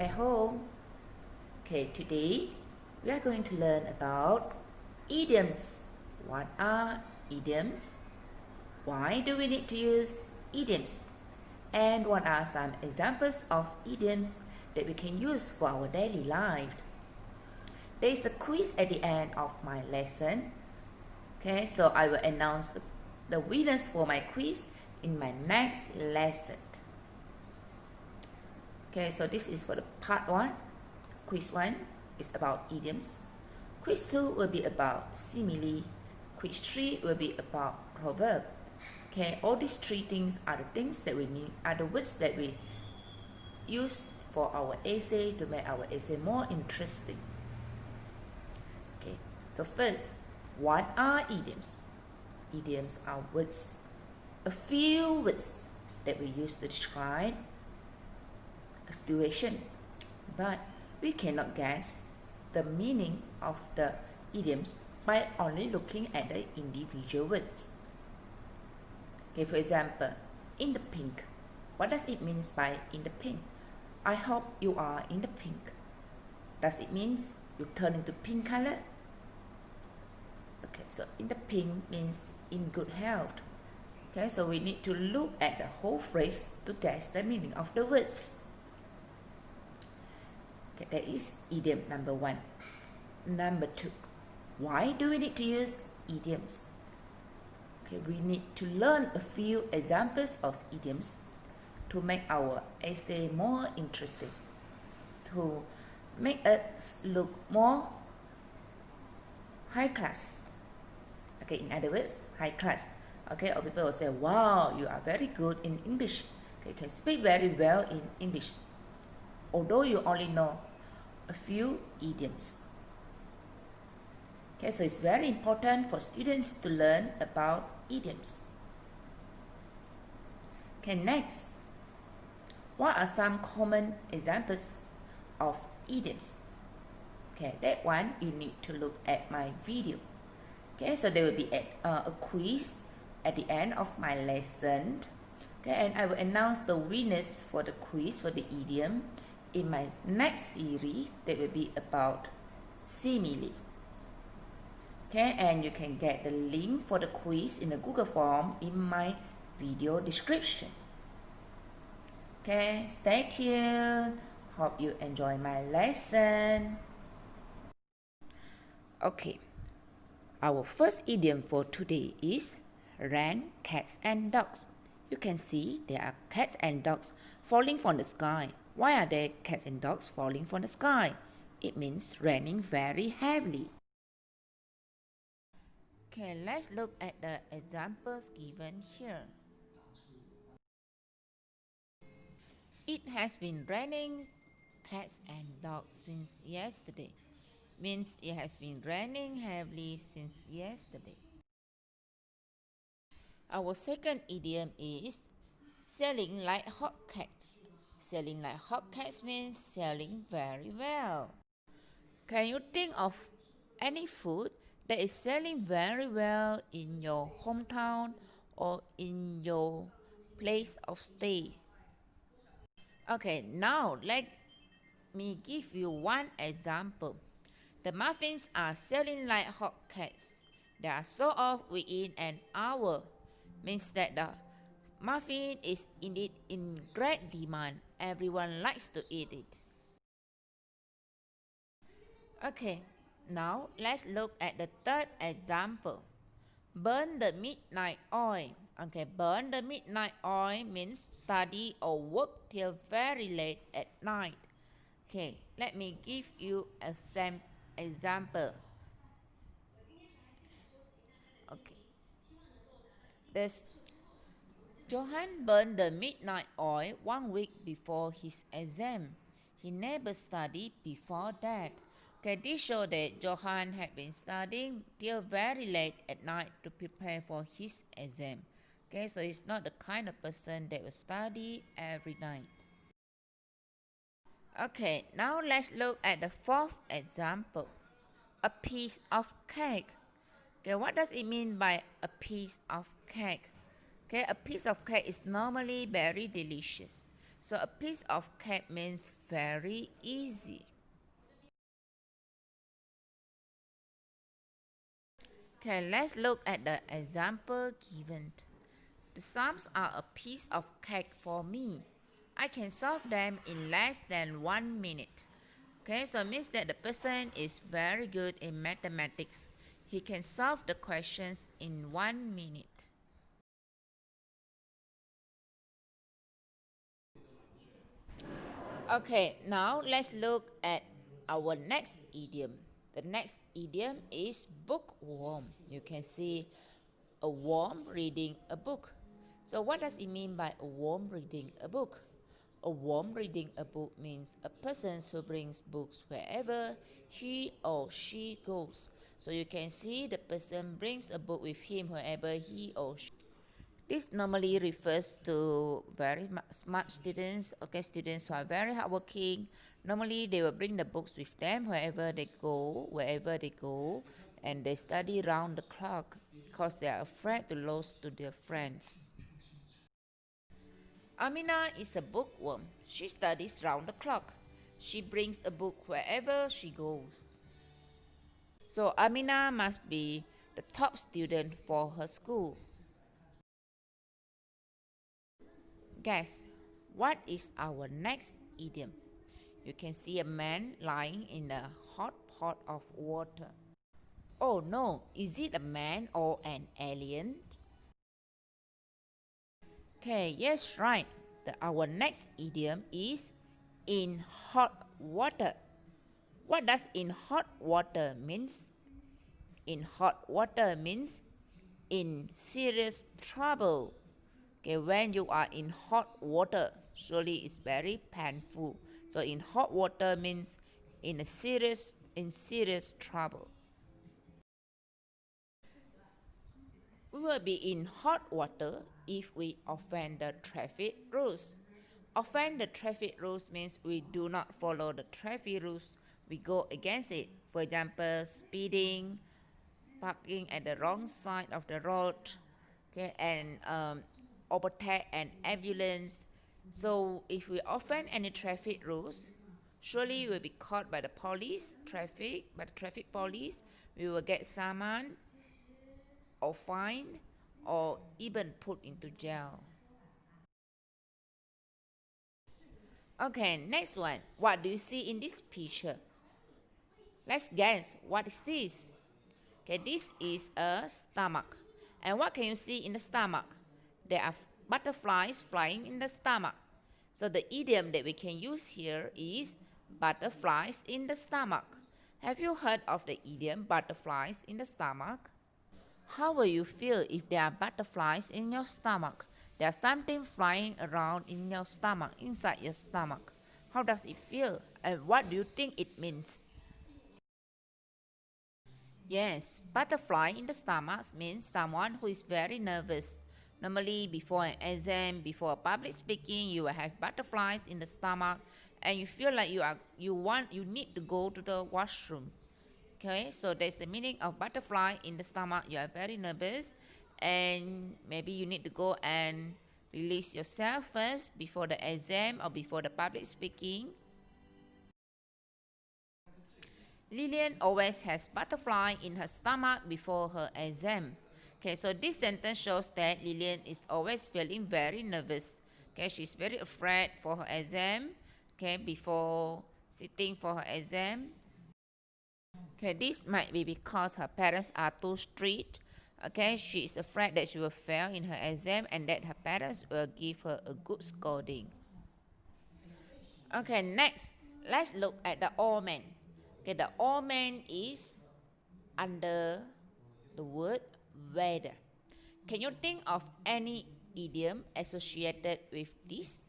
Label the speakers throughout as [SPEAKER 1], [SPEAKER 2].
[SPEAKER 1] at home. Okay, today we are going to learn about idioms. What are idioms? Why do we need to use idioms? And what are some examples of idioms that we can use for our daily life? There is a quiz at the end of my lesson. Okay, so I will announce the winners for my quiz in my next lesson. Okay, so this is for the part 1. Quiz 1 is about idioms. Quiz 2 will be about simile. Quiz 3 will be about proverb. Okay, all these 3 things are the things that we need, are the words that we use for our essay to make our essay more interesting. Okay, so first, what are idioms? Idioms are words, a few words that we use to describe a situation, but we cannot guess the meaning of the idioms by only looking at the individual words. Okay, for example, in the pink. What does it mean by in the pink? I hope you are in the pink. Does it mean you turn into pink color? Okay, so in the pink means in good health. Okay, so we need to look at the whole phrase to guess the meaning of the words. Okay, that is idiom number 1. Number 2, why do we need to use idioms? Okay, we need to learn a few examples of idioms to make our essay more interesting, to make us look more high class. Okay, in other words, high class. Okay, or people will say, wow, you are very good in English. Okay, you can speak very well in English, although you only know a few idioms. Okay, so it's very important for students to learn about idioms. Okay, next, what are some common examples of idioms? Okay, that one you need to look at my video. Okay, so there will be a quiz at the end of my lesson. Okay, and I will announce the winners for the quiz for the idiom in my next series that will be about simile. Okay, and you can get the link for the quiz in the Google form in my video description. Okay, stay tuned. Hope you enjoy my lesson. Okay, our first idiom for today is rain, cats and dogs. You can see there are cats and dogs falling from the sky. Why are there cats and dogs falling from the sky? It means raining very heavily. Okay, let's look at the examples given here. It has been raining cats and dogs since yesterday. Means it has been raining heavily since yesterday. Our second idiom is selling like hotcakes. Selling like hotcakes means selling very well. Can you think of any food that is selling very well in your hometown or in your place of stay? Okay, now let me give you one example. The muffins are selling like hotcakes. They are sold off within an hour. Means that the muffin is indeed in great demand. Everyone likes to eat it. Okay, now let's look at the third example. Burn the midnight oil. Okay, burn the midnight oil means study or work till very late at night. Okay, let me give you a example. Okay, this Johan burned the midnight oil 1 week before his exam. He never studied before that. Okay, this shows that Johan had been studying till very late at night to prepare for his exam. Okay, so he's not the kind of person that will study every night. Okay, now let's look at the fourth example. A piece of cake. Okay, what does it mean by a piece of cake? Okay, a piece of cake is normally very delicious. So a piece of cake means very easy. Okay, let's look at the example given. The sums are a piece of cake for me. I can solve them in less than 1 minute. Okay, so it means that the person is very good in mathematics. He can solve the questions in 1 minute. Okay, now let's look at our next idiom. The next idiom is bookworm. You can see a worm reading a book. So what does it mean by a worm reading a book? A worm reading a book means a person who brings books wherever he or she goes. So you can see the person brings a book with him wherever he or she. This normally refers to very smart students, okay, students who are very hardworking. Normally, they will bring the books with them wherever they go, and they study round the clock because they are afraid to lose to their friends. Amina is a bookworm. She studies round the clock. She brings a book wherever she goes. So Amina must be the top student for her school. Guess what is our next idiom? You can see a man lying in a hot pot of water. Oh no, is it a man or an alien? Okay, yes, right. Our next idiom is in hot water. What does in hot water means? In hot water means in serious trouble. Okay, when you are in hot water, surely it's very painful. So in hot water means in serious trouble. We will be in hot water if we offend the traffic rules. Offend the traffic rules means we do not follow the traffic rules. We go against it. For example, speeding, parking at the wrong side of the road, okay, and overtake an ambulance. So if we offend any traffic rules, surely we will be caught by the traffic police. We will get summoned or fined or even put into jail. Okay, next one. What do you see in this picture? Let's guess. What is this? Okay, this is a stomach. And what can you see in the stomach? There are butterflies flying in the stomach. So the idiom that we can use here is butterflies in the stomach. Have you heard of the idiom butterflies in the stomach? How will you feel if there are butterflies in your stomach? There's something flying around in your stomach, inside your stomach. How does it feel? And what do you think it means? Yes, butterfly in the stomach means someone who is very nervous. Normally, before an exam, before public speaking, you will have butterflies in the stomach, and you feel like you need to go to the washroom. Okay, so that's the meaning of butterfly in the stomach. You are very nervous, and maybe you need to go and release yourself first before the exam or before the public speaking. Lillian always has butterfly in her stomach before her exam. Okay, so this sentence shows that Lillian is always feeling very nervous. Okay, she's very afraid for her exam. Okay, before sitting for her exam. Okay, this might be because her parents are too strict. Okay, she is afraid that she will fail in her exam and that her parents will give her a good scolding. Okay, next, let's look at the old man. Okay, the old man is under the word weather. Can you think of any idiom associated with this?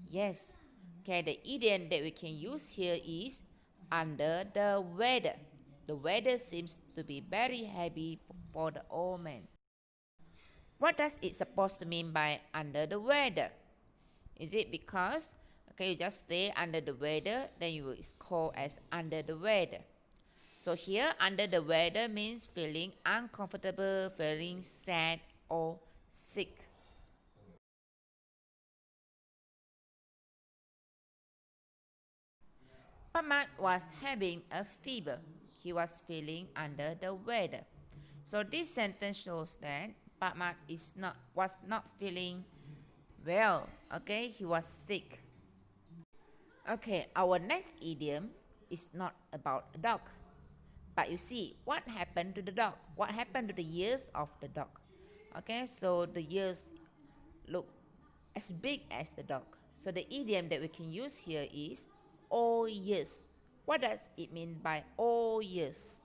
[SPEAKER 1] Yes. Okay, the idiom that we can use here is under the weather. The weather seems to be very heavy for the old man. What does it supposed to mean by under the weather? Is it because you just stay under the weather, then you will call as under the weather? So here, under the weather means feeling uncomfortable, feeling sad or sick. Pamat was having a fever. He was feeling under the weather. So this sentence shows that Pamat was not feeling well. Okay, he was sick. Okay, our next idiom is not about a dog. But you see, what happened to the dog? What happened to the ears of the dog? Okay, so the ears look as big as the dog. So the idiom that we can use here is all ears. What does it mean by all ears?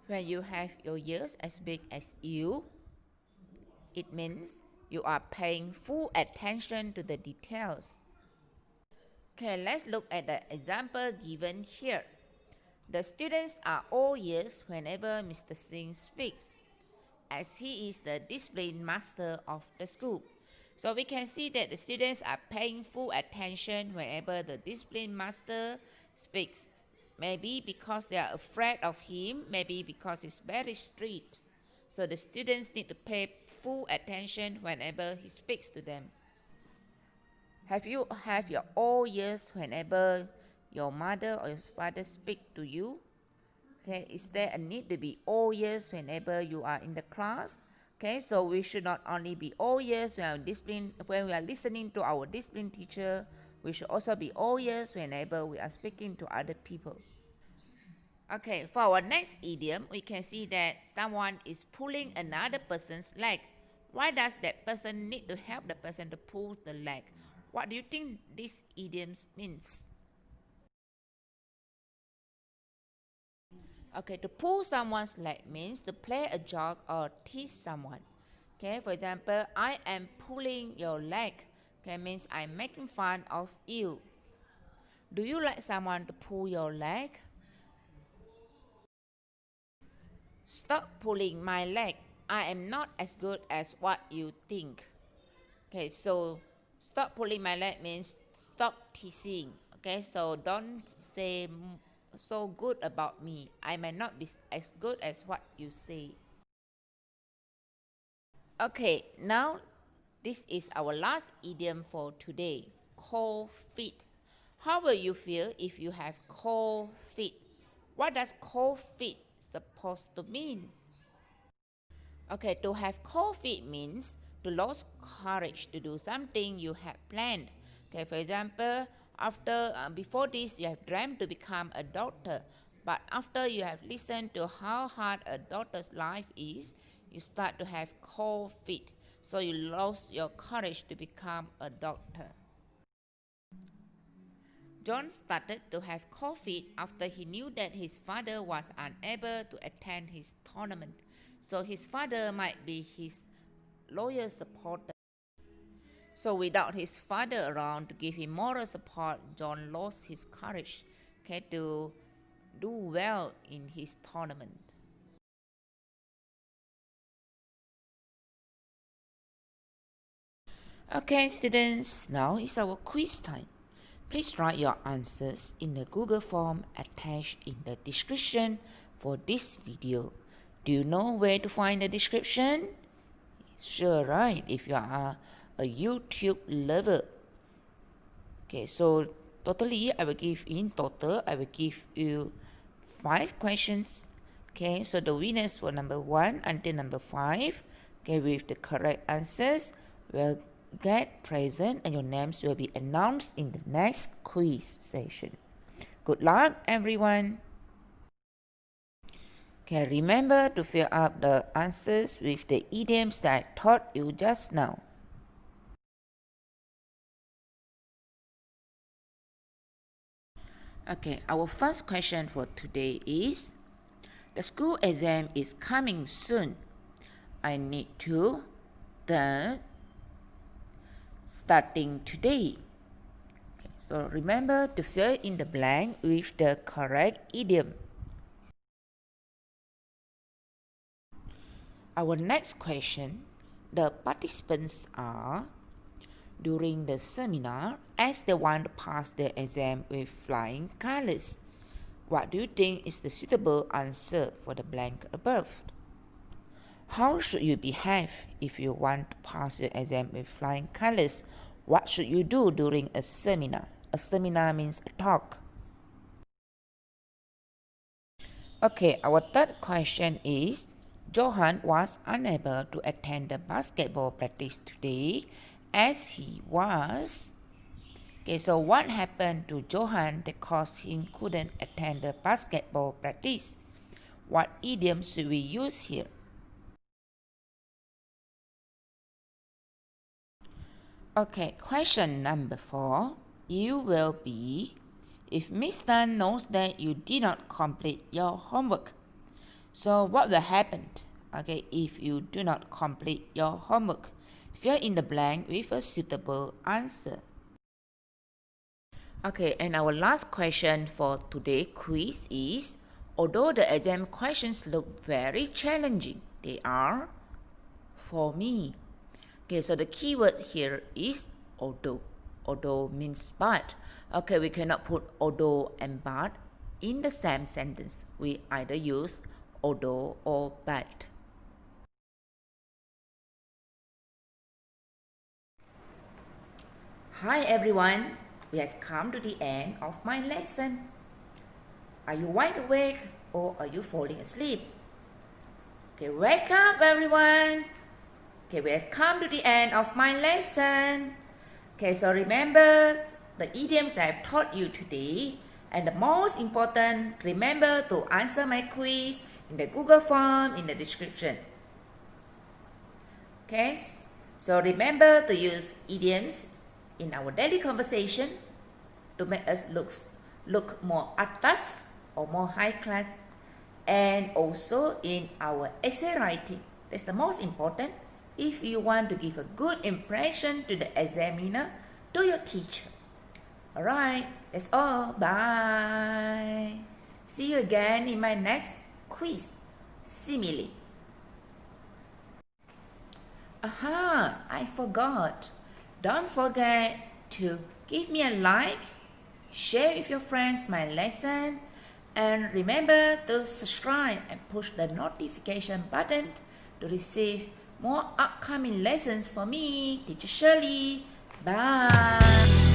[SPEAKER 1] When you have your ears as big as you, it means you are paying full attention to the details. Okay, let's look at the example given here. The students are all ears whenever Mr. Singh speaks, as he is the discipline master of the school. So we can see that the students are paying full attention whenever the discipline master speaks. Maybe because they are afraid of him, maybe because he's very strict. So the students need to pay full attention whenever he speaks to them. Have you have your all ears whenever your mother or your father speak to you? Okay, is there a need to be all ears whenever you are in the class? Okay, so we should not only be all ears when we are listening to our discipline teacher, we should also be all ears whenever we are speaking to other people. Okay, for our next idiom, we can see that someone is pulling another person's leg. Why does that person need to help the person to pull the leg? What do you think this idiom means? Okay, to pull someone's leg means to play a joke or tease someone. Okay, for example, I am pulling your leg. Okay, means I'm making fun of you. Do you like someone to pull your leg? Stop pulling my leg. I am not as good as what you think. Okay, so stop pulling my leg means stop teasing. Okay, so don't say so good about me. I may not be as good as what you say. Okay, now this is our last idiom for today. Cold feet. How will you feel if you have cold feet? What does cold feet supposed to mean? Okay, to have cold feet means to lose courage to do something you had planned. Okay, for example, before this you have dreamt to become a doctor, but after you have listened to how hard a doctor's life is, you start to have cold feet. So you lost your courage to become a doctor. John started to have cold feet after he knew that his father was unable to attend his tournament. So his father might be his loyal supporter. So without his father around to give him moral support, John lost his courage, okay, to do well in his tournament. Okay, students, now is our quiz time. Please write your answers in the Google form attached in the description for this video. Do you know where to find the description? Sure, right, if you are a YouTube lover. Okay, so totally I will give you 5 questions. Okay, so the winners for number 1 until number 5, okay, with the correct answers will get present and your names will be announced in the next quiz session. Good luck, everyone. Okay, remember to fill up the answers with the idioms that I taught you just now. Okay, our first question for today is, the school exam is coming soon. I need to learn starting today. Okay, so remember to fill in the blank with the correct idiom. Our next question, the participants are, during the seminar, as they want to pass the exam with flying colors. What do you think is the suitable answer for the blank above? How should you behave if you want to pass your exam with flying colors? What should you do during a seminar? A seminar means a talk. Okay, our third question is, Johan was unable to attend the basketball practice today as he was. Okay, so what happened to Johan that caused him couldn't attend the basketball practice? What idiom should we use here? Okay, question number 4. You will be if Miss Tan knows that you did not complete your homework. So what will happen? Okay, if you do not complete your homework, fill in the blank with a suitable answer. Okay, and our last question for today's quiz is, although the exam questions look very challenging, they are for me. Okay, so the keyword here is although. Although means but. Okay, we cannot put although and but in the same sentence. We either use although or but. Hi everyone, we have come to the end of my lesson. Are you wide awake or are you falling asleep? Okay, wake up everyone. Okay, we have come to the end of my lesson. Okay, so remember the idioms that I've taught you today. And the most important, remember to answer my quiz in the Google form in the description. Okay, so remember to use idioms in our daily conversation to make us look more atas or more high class, and also in our essay writing. That's the most important if you want to give a good impression to the examiner, to your teacher. Alright, that's all. Bye. See you again in my next quiz. Simile. Aha, I forgot. Don't forget to give me a like, share with your friends my lesson, and remember to subscribe and push the notification button to receive more upcoming lessons for me, Teacher Shirley. Bye.